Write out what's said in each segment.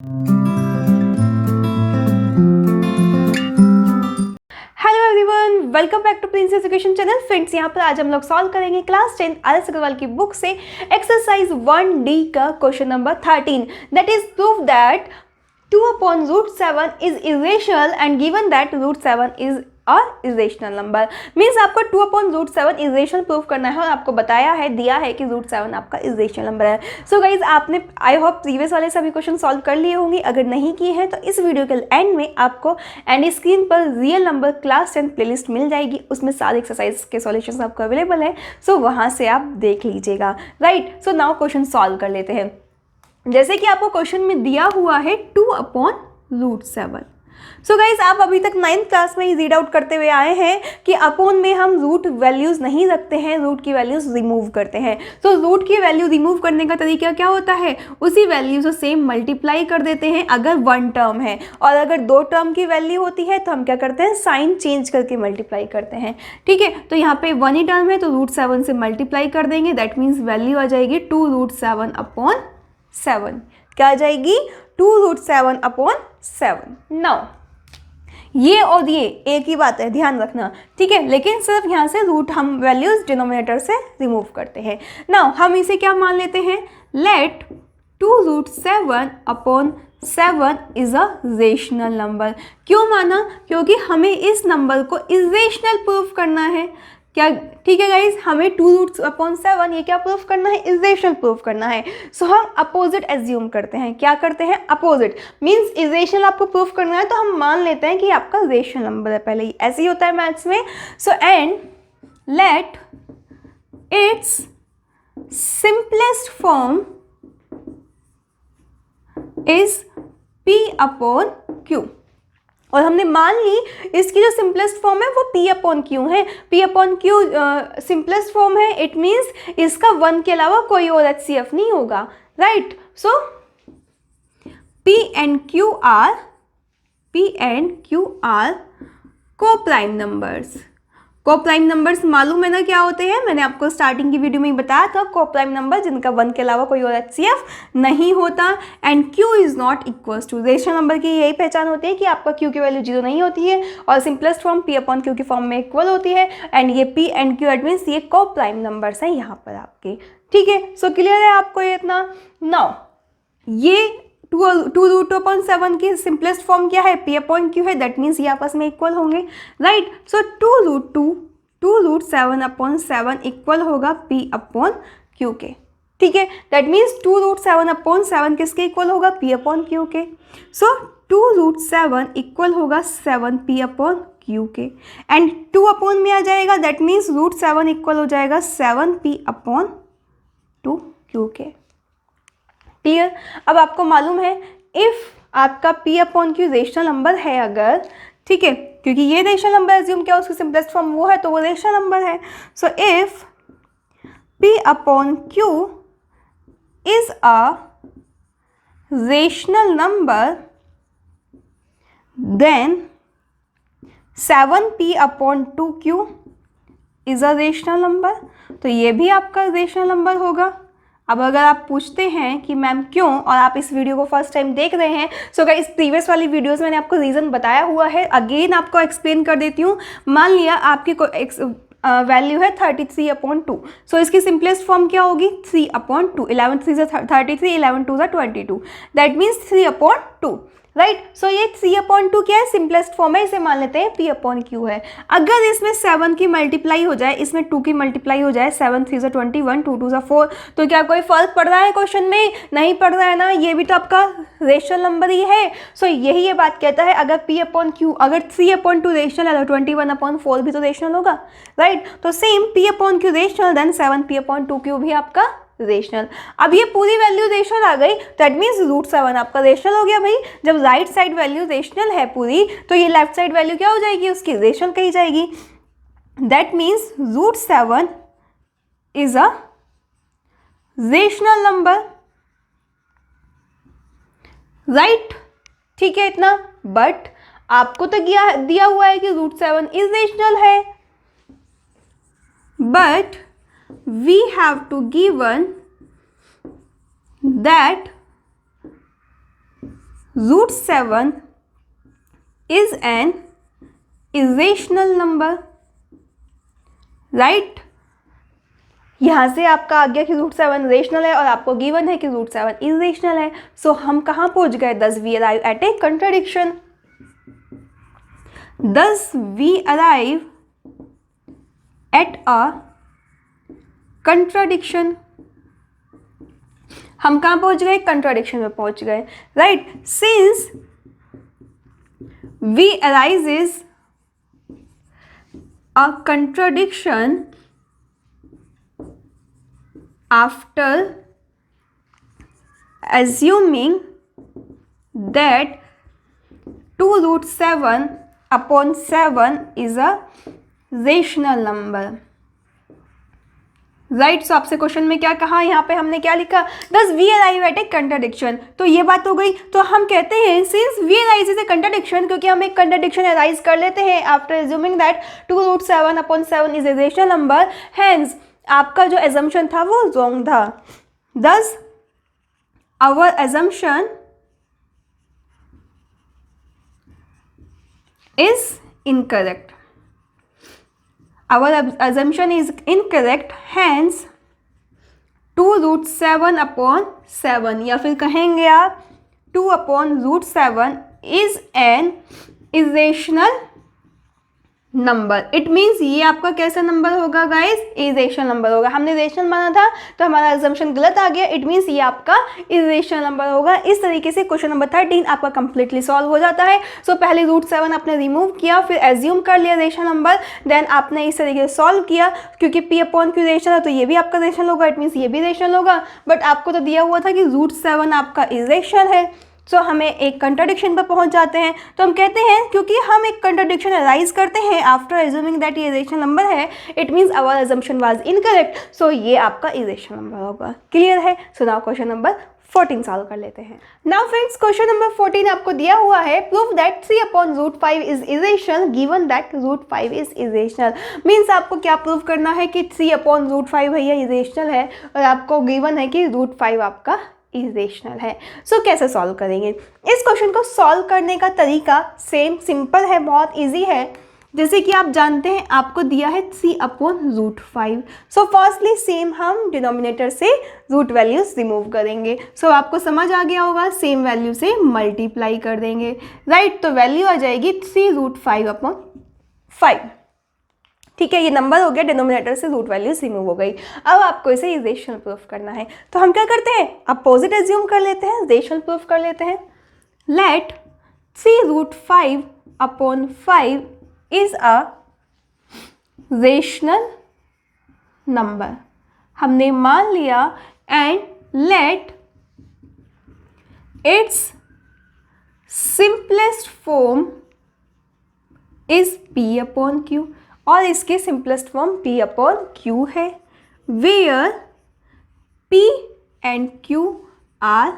Hello everyone, welcome back to Prince education channel. Friends, यहाँ पर आज हम लोग सॉल्व करेंगे क्लास 10 RS अग्रवाल की बुक से एक्सरसाइज 1D का question number 13, that is prove that 2/√7 is irrational and given that √7 is a irrational number. Means आपको 2/√7 इरेशनल प्रूव करना है और आपको बताया है, दिया है कि √7 आपका इरेशनल नंबर है। सो गाइज, आपने आई होप प्रीवियस वाले सभी क्वेश्चन सॉल्व कर लिए होंगे। अगर नहीं किए हैं तो इस वीडियो के एंड में आपको एंड स्क्रीन पर रियल नंबर क्लास 10 प्लेलिस्ट मिल जाएगी। उसमें सारे एक्सरसाइज के सॉल्यूशंस आपको अवेलेबल है, सो वहाँ से आप देख लीजिएगा। राइट, सो नाउ क्वेश्चन सॉल्व कर लेते हैं। जैसे कि आपको क्वेश्चन में दिया हुआ है 2/√7। सो गाइज, आप अभी तक 9th क्लास में ही रीड आउट करते हुए आए हैं कि अपोन में हम रूट वैल्यूज नहीं रखते हैं, रूट की वैल्यूज रिमूव करते हैं। तो रूट की वैल्यू रिमूव करने का तरीका क्या होता है, उसी वैल्यू से सेम मल्टीप्लाई कर देते हैं अगर वन टर्म है, और अगर दो टर्म की वैल्यू होती है तो हम क्या करते हैं, साइन चेंज करके मल्टीप्लाई करते हैं। ठीक है, तो यहाँ पे वन ही टर्म है तो √7 से मल्टीप्लाई कर देंगे। दैट मीन्स वैल्यू आ जाएगी 2√7/7। क्या आ जाएगी, 2√7/7। नाउ ये और ये एक ही बात है, ध्यान रखना। ठीक है, लेकिन सिर्फ यहाँ से रूट हम वैल्यूज डिनोमिनेटर से रिमूव करते हैं। नाउ हम इसे क्या मान लेते हैं, let 2√7/7 is a rational number. क्यों माना, क्योंकि हमें इस नंबर को इरेशनल प्रूफ करना है। क्या, ठीक है गाइज, हमें 2√7 ये क्या प्रूफ करना है, इरेशनल प्रूफ करना है। सो हम अपोजिट एज्यूम करते हैं। क्या करते हैं, अपोजिट। मीन्स इरेशनल आपको प्रूफ करना है तो हम मान लेते हैं कि आपका रेशनल नंबर है। पहले ही ऐसे ही होता है मैथ्स में। So and let its simplest form is P/Q। और हमने मान ली इसकी जो सिंपलेस्ट फॉर्म है वो P/Q है। P/Q सिंपलेस्ट फॉर्म है, इट मीन्स इसका 1 के अलावा कोई और HCF नहीं होगा। Right, so P and Q are co-prime numbers. Co-prime numbers मालूम है ना क्या होते हैं, मैंने आपको स्टार्टिंग की वीडियो में ही बताया था। को-प्राइम नंबर जिनका 1 के अलावा कोई और HCF नहीं होता। And Q is not equal to, rational number की यही पहचान होती है कि आपका Q की वैल्यू 0 नहीं होती है और सिंपलेस्ट फॉर्म P/Q की फॉर्म में इक्वल होती है। एंड ये P and Q at means ये को-प्राइम नंबर्स हैं यहाँ पर आपके। ठीक है, सो क्लियर है आपको ये इतना। नाउ ये 2√2/7 की सिंपलेस्ट फॉर्म क्या है, P/Q है। दैट मीन्स ये आपस में इक्वल होंगे। राइट, सो 2√7/7 इक्वल होगा P/Q के। ठीक है, दैट मीन्स 2√7/7 किसके इक्वल होगा, P/Q के। सो 2√7 इक्वल होगा 7 P/Q के। एंड 2 अपॉन में आ जाएगा, दैट मीन्स √7 इक्वल हो जाएगा 7 P/Q के। क्लियर। अब आपको मालूम है इफ आपका P/Q रेशनल नंबर है अगर, ठीक है, क्योंकि ये रेशनल नंबर एज्यूम किया, उसकी सिंपलेस्ट फॉर्म वो है तो वो रेशनल नंबर है। So if P/Q is a rational number then 7 P/2Q is a rational number. तो ये भी आपका रेशनल नंबर होगा। अब अगर आप पूछते हैं कि मैम क्यों, और आप इस वीडियो को फर्स्ट टाइम देख रहे हैं, सो गाइस प्रीवियस वाली वीडियोस में मैंने आपको रीज़न बताया हुआ है। अगेन आपको एक्सप्लेन कर देती हूँ। मान लिया आपकी वैल्यू है 33/2। सो इसकी सिंपलेस्ट फॉर्म क्या होगी, 3/2। 11 3 33, 11 2 22। That means 3/2। राइट, सो ये 3/2 क्या है, सिंपलेस्ट फॉर्म है, इसे मान लेते हैं P/Q है। अगर इसमें 7 की मल्टीप्लाई हो जाए, इसमें 2 की मल्टीप्लाई हो जाए, 7 3 21, 2 2 4, तो क्या कोई फर्क पड़ रहा है क्वेश्चन में, नहीं पड़ रहा है ना। ये भी तो आपका रेशनल नंबर ही है। सो यही ये बात कहता है, अगर P/Q अगर 3/2 रेशनल है तो 21/4 भी तो रेशनल होगा। राइट, तो same P/Q rational then 7 P/2Q भी आपका रेशनल। अब ये पूरी वैल्यू रेशनल आ गई, दैट मीन्स √7 आपका रेशनल हो गया। भाई जब राइट साइड वैल्यू रेशनल है पूरी, तो ये लेफ्ट साइड वैल्यू क्या हो जाएगी, उसकी रेशनल कही जाएगी। That means √7 is a rational number. Right, ठीक है इतना। बट आपको तो दिया हुआ है कि √7 इज रेशनल है, but we have to given that √7 is an irrational number, right. यहाँ से आपका आ गया कि √7 रेशनल है और आपको गिवन है कि √7 इरेशनल है। सो हम कहाँ पहुँच गए? Thus we arrive at a contradiction. Thus we arrive at a contradiction। हम कहाँ पहुंच गए? कंट्राडिक्शन में पहुंच गए, right. Since we arises a contradiction after assuming that 2√7/7 is a rational number, right. So आपसे क्वेश्चन में क्या कहा? यहाँ पे हमने क्या लिखा? Thus we arrive at a contradiction. तो ये बात हो गई। तो हम कहते हैं since we arise is a contradiction, क्योंकि हम एक कंट्राडिक्शन अराइज कर लेते हैं after assuming that 2√7/7 is a rational number, hence आपका जो एजम्पशन था वो रॉन्ग था। Thus our assumption is incorrect. Our assumption is incorrect, hence 2√7/7 या फिर कहेंगे आप 2/√7 is an irrational number. It means ये आपका कैसा नंबर होगा गाइस? इरेशनल नंबर होगा। हमने रेशनल माना था तो हमारा एजम्पशन गलत आ गया। इट मीन्स ये आपका इरेशनल नंबर होगा। इस तरीके से क्वेश्चन नंबर 13 आपका कंप्लीटली सॉल्व हो जाता है। सो पहले √7 आपने रिमूव किया, फिर एज्यूम कर लिया रेशनल नंबर, देन आपने इस तरीके से सॉल्व किया। क्योंकि P/Q रेशनल है तो ये भी आपका रेशनल होगा, इट मीन्स ये भी रेशनल होगा। बट आपको तो दिया हुआ था कि √7 आपका इरेशनल है। सो हमें एक कंट्राडिक्शन पर पहुंच जाते हैं। तो हम कहते हैं क्योंकि हम एक कंट्राडिक्शन अराइज करते हैं आफ्टर एज्यूमिंग दैट ये रेशनल नंबर है, it means our assumption was incorrect. So ये आपका इरेशनल नंबर होगा। क्लियर है? So now question number 14 solve कर लेते हैं। नाउ फ्रेंड्स क्वेश्चन नंबर 14 आपको दिया हुआ है, prove that 3/√5 is irrational given that √5 is irrational. Means आपको क्या प्रूव करना है कि 3/√5 भैया इरेशनल है और आपको गिवन है कि √5 आपका इरेशनल है। सो कैसे सॉल्व करेंगे इस क्वेश्चन को? सॉल्व करने का तरीका सेम सिंपल है, बहुत इजी है। जैसे कि आप जानते हैं आपको दिया है 3/√5। सो फर्स्टली सेम हम डिनोमिनेटर से रूट वैल्यूज रिमूव करेंगे। सो आपको समझ आ गया होगा, सेम वैल्यू से मल्टीप्लाई कर देंगे, राइट। तो वैल्यू आ जाएगी 3√5/5। ठीक है, ये नंबर हो गया, डिनोमिनेटर से रूट वैल्यूज रिमूव हो गई। अब आपको इसे इरेशनल प्रूफ करना है। तो हम क्या करते हैं? अपोजिट एज्यूम कर लेते हैं, रेशनल प्रूफ कर लेते हैं। Let 3√5/5 is a rational number, हमने मान लिया। And let its simplest form is P/Q, और इसके सिंपलेस्ट फॉर्म P/Q है, where P and Q are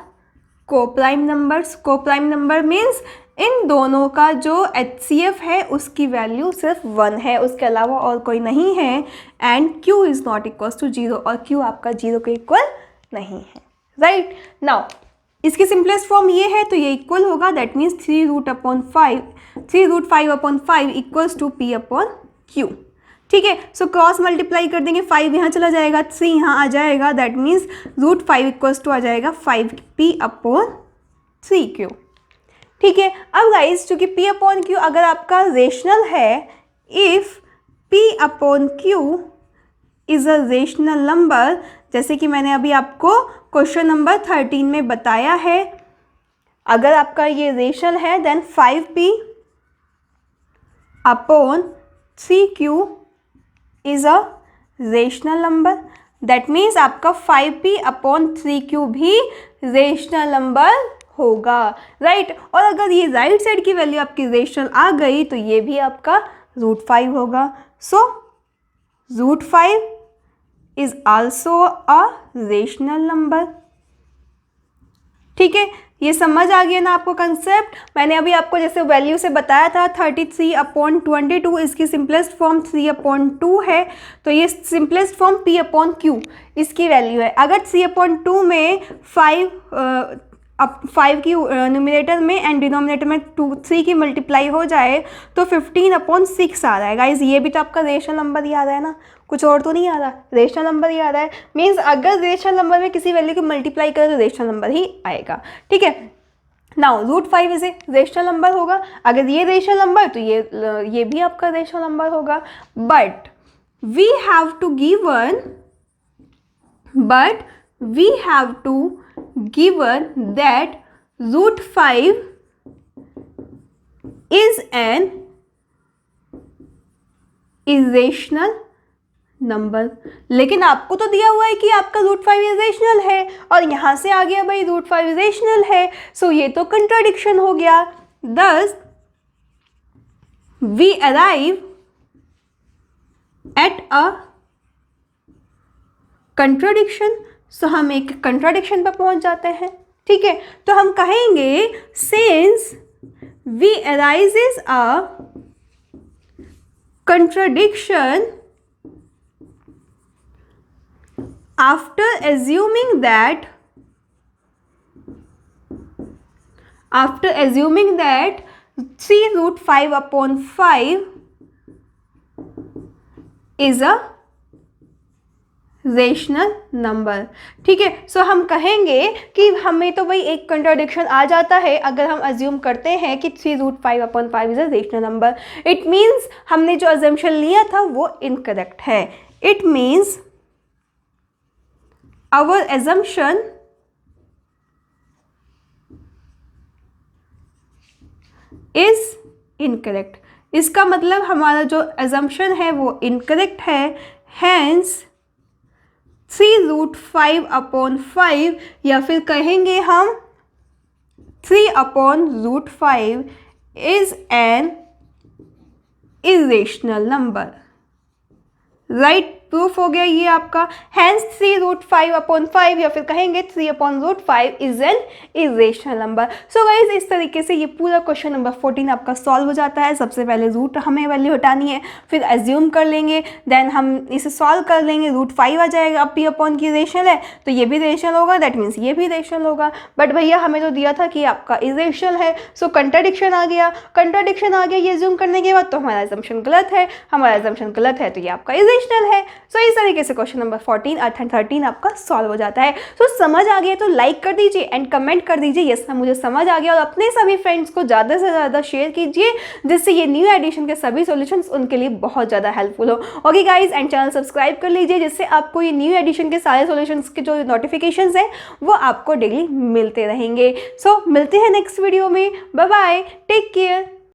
coprime numbers. Coprime number means इन दोनों का जो HCF है उसकी वैल्यू सिर्फ 1 है, उसके अलावा और कोई नहीं है। And Q is not equal to 0, और Q आपका 0 के इक्वल नहीं है, राइट। नाउ इसकी सिंपलेस्ट फॉर्म ये है तो ये इक्वल होगा, that means 3√5 equals to P/Q। ठीक है, सो क्रॉस मल्टीप्लाई कर देंगे, 5 यहाँ चला जाएगा, 3 यहाँ आ जाएगा, दैट मीन्स √5 इक्वल्स टू आ जाएगा 5P/3Q। ठीक है, अब गाइस चूंकि P/Q अगर आपका रेशनल है, if P/Q is a rational number, जैसे कि मैंने अभी आपको क्वेश्चन नंबर 13 में बताया है, अगर आपका ये रेशनल है then 5P/3Q is a rational number. That means आपका 5P/3Q भी रेशनल नंबर होगा, राइट। और अगर ये राइट साइड की वैल्यू आपकी रेशनल आ गई तो ये भी आपका √5 होगा। सो √5 is also a rational number. ठीक है, ये समझ आ गया ना आपको कंसेप्ट? मैंने अभी आपको जैसे वैल्यू से बताया था 33/22, इसकी सिंपलेस्ट फॉर्म 3/2 है, तो ये सिंपलेस्ट फॉर्म P/Q इसकी वैल्यू है। अगर 3/2 में 5 अब 5 की न्यूमरेटर में एंड डिनोमिनेटर में 3 की मल्टीप्लाई हो जाए तो 15/6 आ रहा है गाइज। ये भी तो आपका रेशनल नंबर ही आ रहा है ना, कुछ और तो नहीं आ रहा, रेशनल नंबर ही आ रहा है। मीन्स अगर रेशनल नंबर में किसी वैल्यू को मल्टीप्लाई करें तो रेशनल नंबर ही आएगा, ठीक है। नाउ √5 इसे रेशनल नंबर होगा, अगर ये रेशनल नंबर तो ये भी आपका रेशनल नंबर होगा। But we have to given that √5 is an irrational number. लेकिन आपको तो दिया हुआ है कि आपका √5 इरेशनल है और यहां से आ गया भाई √5 इरेशनल है, सो ये तो कंट्राडिक्शन हो गया। Thus we arrive at a contradiction, so हम एक कंट्राडिक्शन पर पहुंच जाते हैं, ठीक है। तो हम कहेंगे since we arises a contradiction after assuming that 3√5/5 is a rational number, ठीक है। सो हम कहेंगे कि हमें तो भाई एक कंट्राडिक्शन आ जाता है अगर हम अज्यूम करते हैं कि 3√5/5 is a rational number. It means हमने जो अजम्पशन लिया था वो इनकरेक्ट है। It means our assumption is incorrect. इसका मतलब हमारा जो assumption है वो इनकरेक्ट है। हैंस 3√5/5 या फिर कहेंगे हम 3/√5 is an irrational number. Right, proof हो गया ये आपका। हैंस 3√5/5 या फिर कहेंगे 3/√5 is an irrational number. So guys इस तरीके से ये पूरा क्वेश्चन नंबर 14 आपका सॉल्व हो जाता है। सबसे पहले रूट हमें वैल्यू हटानी है, फिर एज्यूम कर लेंगे, देन हम इसे सॉल्व कर लेंगे, √5 आ जाएगा। अब p/q की रेशनल है तो ये भी रेशनल होगा, दैट मीन्स ये भी रेशनल होगा। बट भैया हमें तो दिया था कि आपका इरेशनल है, सो कंट्राडिक्शन आ गया। ये एज्यूम करने के बाद तो हमारा एजम्पशन गलत है, तो ये आपका इरेशनल है। सो इस तरीके से क्वेश्चन नंबर 14 और 13 आपका सॉल्व हो जाता है। सो समझ आ गया तो लाइक कर दीजिए एंड कमेंट कर दीजिए यस मुझे समझ आ गया, और अपने सभी फ्रेंड्स को ज़्यादा से ज़्यादा शेयर कीजिए जिससे ये न्यू एडिशन के सभी सॉल्यूशंस उनके लिए बहुत ज़्यादा हेल्पफुल हो। Okay guys, and channel subscribe कर लीजिए जिससे आपको ये न्यू एडिशन के सारे सॉल्यूशंस के जो नोटिफिकेशंस हैं वो आपको डेली मिलते रहेंगे। सो मिलते हैं नेक्स्ट वीडियो में। Bye bye, take care.